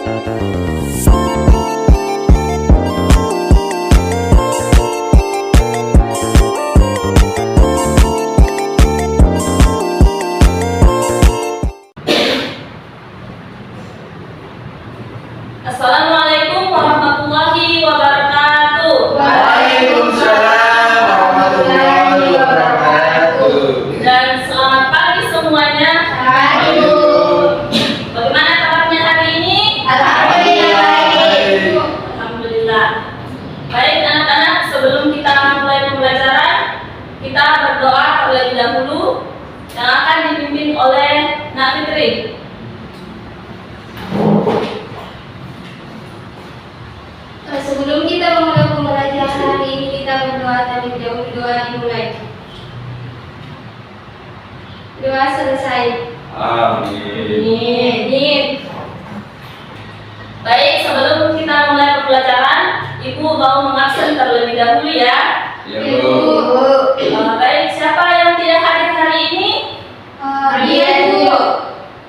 Assalamualaikum warahmatullahi wabarakatuh. Waalaikumsalam warahmatullahi wabarakatuh. Dan selamat pagi semuanya. Bagaimana kabarnya hari ini? Alhamdulillah. Baik anak-anak, sebelum kita mulai pembelajaran, kita berdoa terlebih dahulu yang akan dipimpin oleh Nak Fitri. Sebelum kita memulai pembelajaran hari ini, kita berdoa terlebih dahulu. Doa dimulai. Doa selesai. Amin. Baik, sebelum kita mulai pembelajaran, Ibu mau mengabsen terlebih dahulu ya. Ya, Bu. Baik, siapa yang tidak hadir hari ini? Dian, Bu.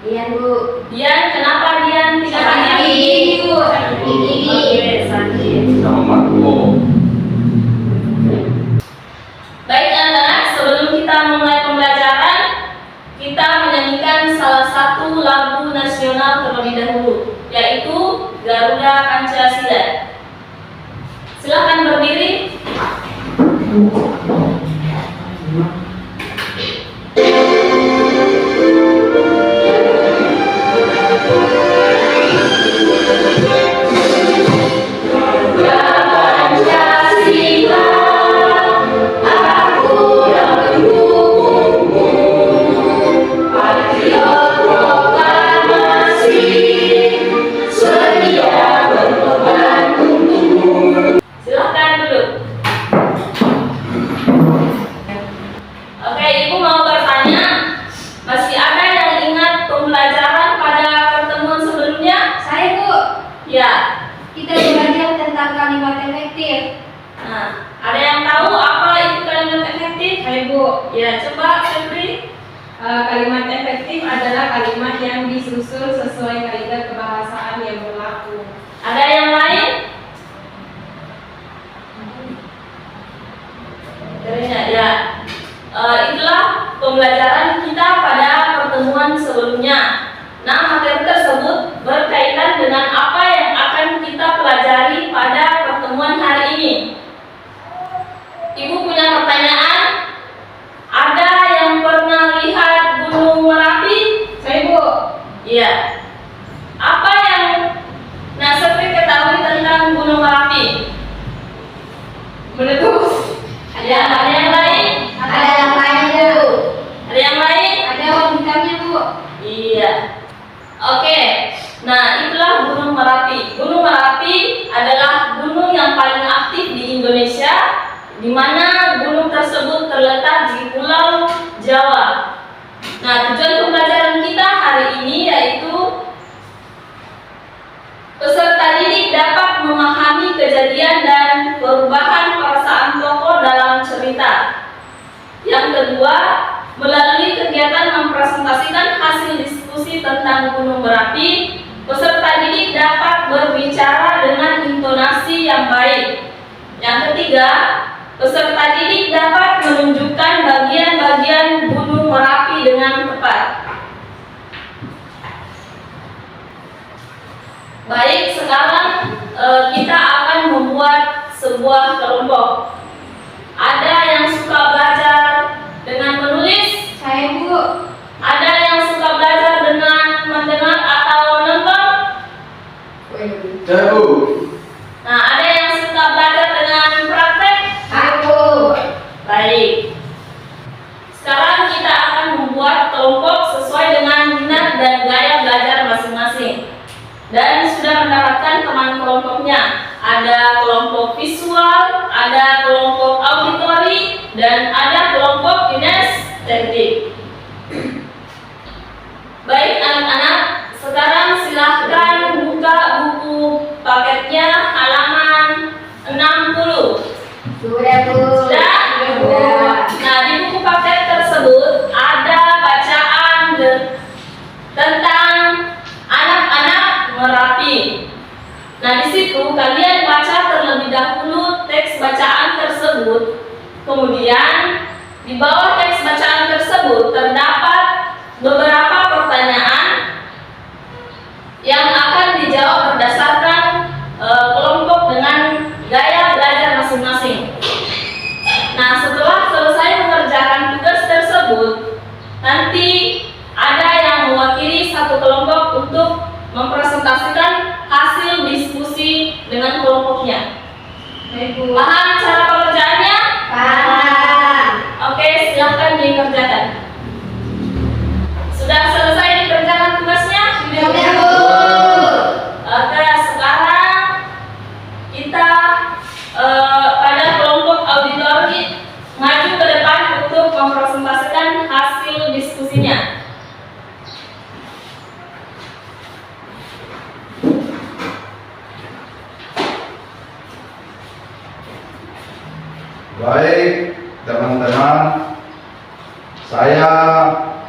Dian, Bu. Dian, kenapa Dian tidak hadir? Bu. Oke, sakit. Sama Bu. Baik anak-anak, sebelum kita mulai pembelajaran, kita menyanyikan salah satu lagu nasional terlebih dahulu, yaitu Garuda Pancasila. Silakan berdiri. Silakan duduk. Oke, Ibu mau bertanya, masih ada yang ingat pembelajaran pada pertemuan sebelumnya? Saya, Bu. Ya. Kita belajar tentang kalimat efektif. Nah, ada yang tahu apa itu kalimat efektif? Hai Bu, Ya, coba Febri. kalimat efektif adalah kalimat yang disusun sesuai kaidah kebahasaan yang berlaku. Ada yang lain? Ya. Itulah pembelajaran kita pada pertemuan sebelumnya. Nah, materi tersebut berkaitan dengan apa yang akan kita pelajari pada pertemuan hari ini. Ibu punya pertanyaan? Ada yang pernah lihat Gunung Merapi? Saya Bu, Iya. Apa yang Nasri ketahui tentang Gunung Merapi? meletus. Ya, ada yang lain? Ada yang lain, Bu. Ada yang lain? Ada wanitanya, Bu. Iya. Oke. Nah, itulah Gunung Merapi. Gunung Merapi adalah gunung yang paling aktif di Indonesia, di mana gunung tersebut terletak di Pulau Jawa. Nah, tujuan pembelajaran kita hari ini yaitu peserta didik dapat memahami kejadian dan perubahan perasaan tokoh dalam cerita. Yang kedua, melalui kegiatan mempresentasikan hasil diskusi tentang Gunung Merapi, peserta didik dapat berbicara dengan intonasi yang baik. Yang ketiga, peserta didik dapat menunjukkan bagian-bagian Gunung Merapi dengan tepat. Baik, sekarang kita akan membuat sebuah kelompok. Ada yang suka belajar dengan menulis? Saya, Bu. Ada yang suka belajar dengan mendengar atau menonton? Ya, Bu. Nah, ada yang suka belajar dengan praktek? Aku. Baik. Sekarang kita akan membuat kelompok sesuai dengan minat dan gaya belajar masing-masing. Dan sudah mendapatkan teman kelompoknya. Ada kelompok visual, ada kelompok auditori, dan ada kelompok kinestetik. Baik anak-anak, sekarang silahkan buka buku paketnya halaman 60. Sudah, Bu. Sudah? Sudah. Nah, di buku paket tersebut ada bacaan tentang anak-anak Merapi. tersebut. Kemudian di bawah teks bacaan tersebut terdapat beberapa pertanyaan yang akan dijawab berdasarkan kelompok dengan gaya belajar masing-masing. Nah, setelah selesai mengerjakan tugas tersebut, nanti ada yang mewakili satu kelompok untuk mempresentasikan hasil diskusi dengan kelompoknya. Baik, Bu. Paham cara pengerjaannya? Paham. Oke, silahkan dikerjakan. Sudah selesai dikerjakan tugasnya? Sudah, Bu. Oke, sekarang kita pada kelompok auditori maju ke depan untuk mempresentasikan hasil diskusinya. Baik, teman-teman, saya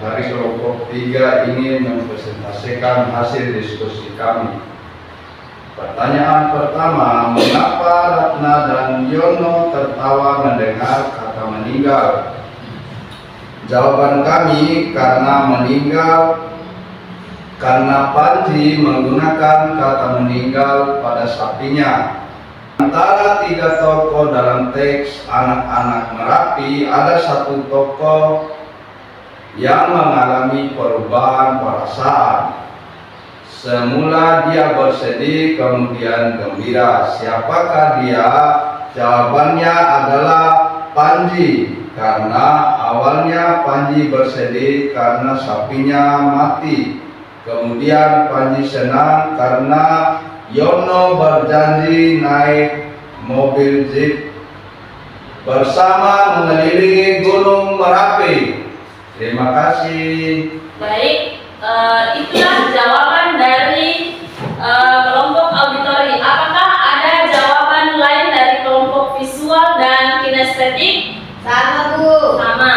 dari kelompok 3 ingin mempresentasikan hasil diskusi kami. Pertanyaan pertama, mengapa Ratna dan Yono tertawa mendengar kata meninggal? Jawaban kami, karena meninggal, karena Panji menggunakan kata meninggal pada sapinya. Antara 3 tokoh dalam teks anak-anak Merapi, ada satu tokoh yang mengalami perubahan perasaan. Semula dia bersedih, kemudian gembira. Siapakah dia? Jawabannya adalah Panji, karena awalnya Panji bersedih karena sapinya mati. Kemudian Panji senang karena Yono berjanji naik mobil jeep bersama mengelilingi Gunung Merapi. Terima kasih. Baik, itulah jawaban dari kelompok auditori. Apakah ada jawaban lain dari kelompok visual dan kinestetik? Sama, Bu. Sama.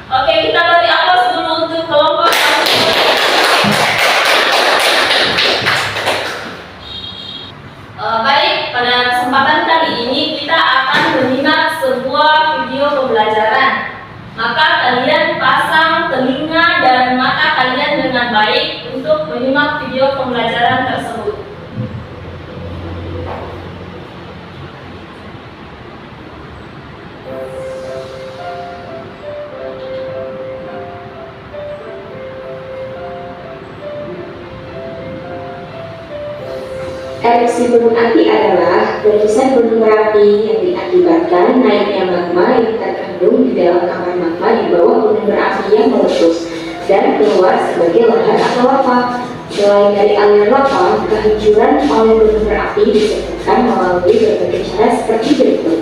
Oke, kita beri aplaus dulu untuk kelompok auditori. Baik, pada kesempatan kali ini kita akan menyimak sebuah video pembelajaran. Maka kalian pasang telinga dan mata kalian dengan baik untuk menyimak video pembelajaran tersebut. Erupsi gunung api adalah letusan gunung Merapi yang diakibatkan naiknya magma yang terkandung di dalam kamar magma di bawah gunung berapi yang meletus dan keluar sebagai lahar atau lava. Selain dari aliran lava, kehancuran oleh gunung berapi disebabkan melalui berbagai cara seperti berikut.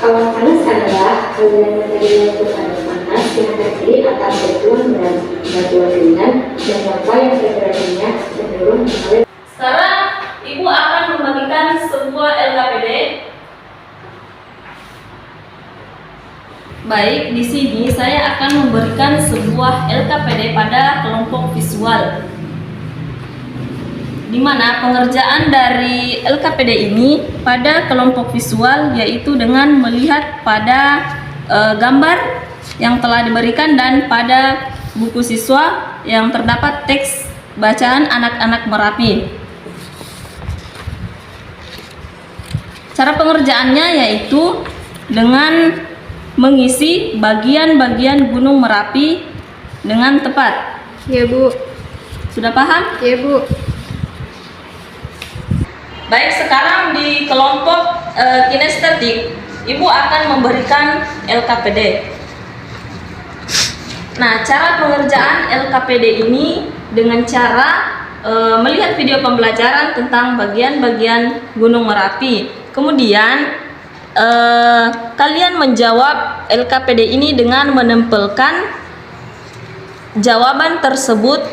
Awan panas adalah aliran material panas yang terdiri atas batuan berat, batuan ringan, dan lava yang keberadaannya cenderung mengalir. Sekarang Ibu akan membagikan sebuah LKPD. Baik, di sini saya akan memberikan sebuah LKPD pada kelompok visual, di mana pengerjaan dari LKPD ini pada kelompok visual yaitu dengan melihat pada gambar yang telah diberikan dan pada buku siswa yang terdapat teks bacaan anak-anak Merapi. Cara pengerjaannya yaitu dengan mengisi bagian-bagian Gunung Merapi dengan tepat. Ya, Bu. Sudah paham? Ya, Bu. Baik, sekarang di kelompok kinestetik, Ibu akan memberikan LKPD. Nah, cara pengerjaan LKPD ini dengan cara melihat video pembelajaran tentang bagian-bagian Gunung Merapi. Kemudian kalian menjawab LKPD ini dengan menempelkan jawaban tersebut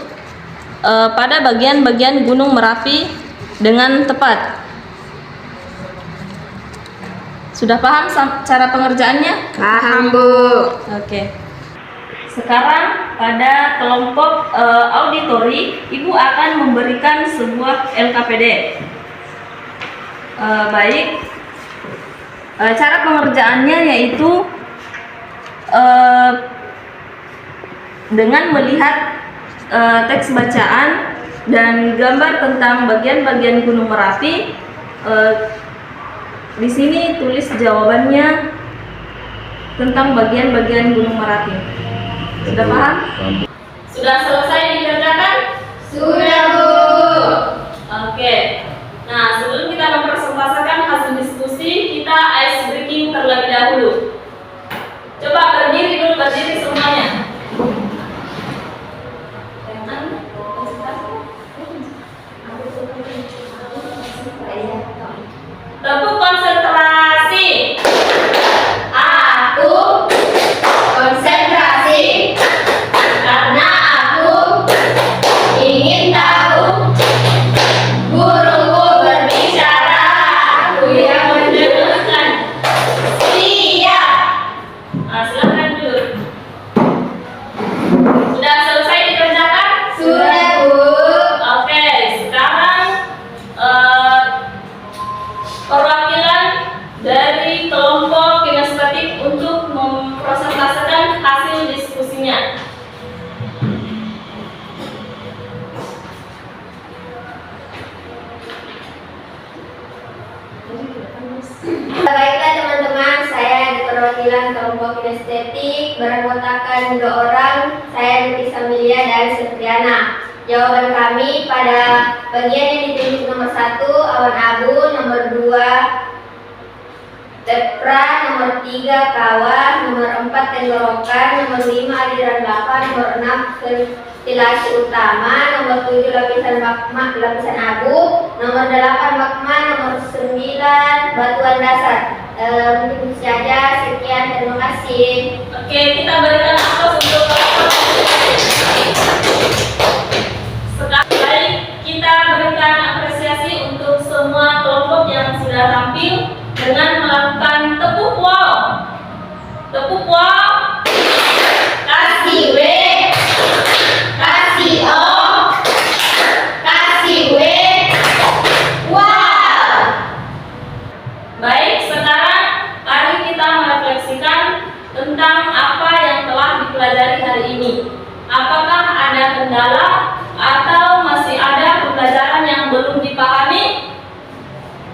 pada bagian-bagian Gunung Merapi dengan tepat. Sudah paham cara pengerjaannya? Paham, Bu. Oke. sekarang pada kelompok auditori, Ibu akan memberikan sebuah LKPD. Baik, cara pengerjaannya yaitu dengan melihat teks bacaan dan gambar tentang bagian-bagian Gunung Merapi. Di sini tulis jawabannya tentang bagian-bagian Gunung Merapi. Sudah paham? Sudah selesai dikerjakan? Sudah, Bu. Oke. Nah, sebelum kita mempresentasikan hasil diskusi, kita ice breaking terlebih dahulu. Coba berdiri semuanya. Tepuk konsentrasi. Aku konsentrasi karena aku ingin tahu. Guruku berbicara, aku yang mendengarkan. Siap. Silakan duduk. Sudah selesai dikerjakan? Sudah, Bu. Oke, sekarang perwakilan dari kelompok kinestetik untuk mempresentasikan hasil diskusinya. Baiklah teman-teman, saya di perwakilan kelompok kinestetik beranggotakan 2 orang, saya Niti Samilia dan Septriana. Jawaban kami pada bagian yang ditunjuk nomor 1 awan abu, nomor 2 lepra, nomor 3 kawah, nomor 4 tenggorokan, nomor 5 aliran lava, nomor 6 ventilasi utama, nomor 7 lapisan magma, lapisan abu, nomor 8 magma, nomor 9 batuan dasar. Mungkin saja, sekian, terima kasih. Oke, kita berikan aplaus untuk sekali kita berikan apresiasi untuk semua kelompok yang sudah tampil dengan melakukan tepuk wow. Tepuk wow. Kasih W, kasih O, kasih W. Wow. Baik, sekarang mari kita merefleksikan tentang apa yang telah dipelajari hari ini. Apakah ada kendala atau masih ada pembelajaran yang belum dipahami?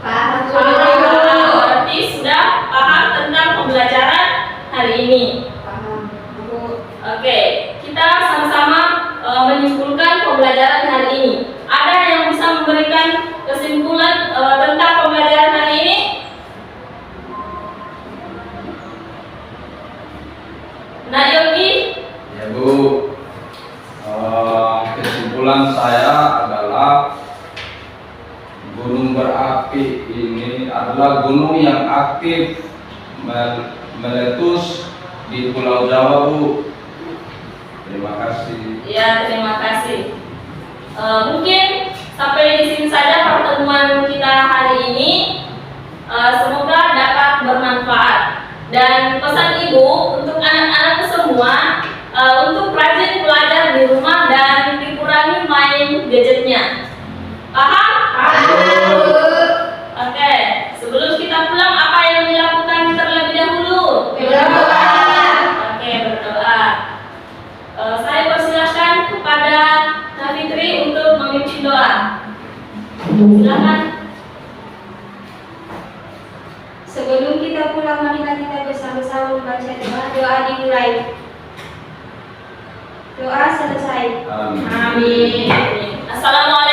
Paham. Berarti sudah paham tentang pembelajaran hari ini. Paham. Oke, kita sama-sama menyimpulkan pembelajaran hari ini. Ada yang bisa memberikan kesimpulan tentang pembelajaran hari ini? Nah, Yogi? Ya Bu, kesimpulan saya adalah gunung berapi ini adalah gunung yang aktif meletus di Pulau Jawa, Bu. Terima kasih. Ya, terima kasih. Mungkin sampai di sini saja pertemuan kita hari ini. Semoga dapat bermanfaat. Dan pesan Ibu untuk anak-anak semua, untuk rajin belajar di rumah dan dikurangi main gadgetnya. Paham? Oke, sebelum kita pulang apa yang dilakukan terlebih dahulu? Berdoa. Oke, berdoa. Saya persilakan kepada Nafitri untuk memimpin doa. Silakan. Sebelum kita pulang, marilah kita bersama-sama membaca doa. Doa dimulai. Doa selesai. Amin. Amin. Assalamualaikum.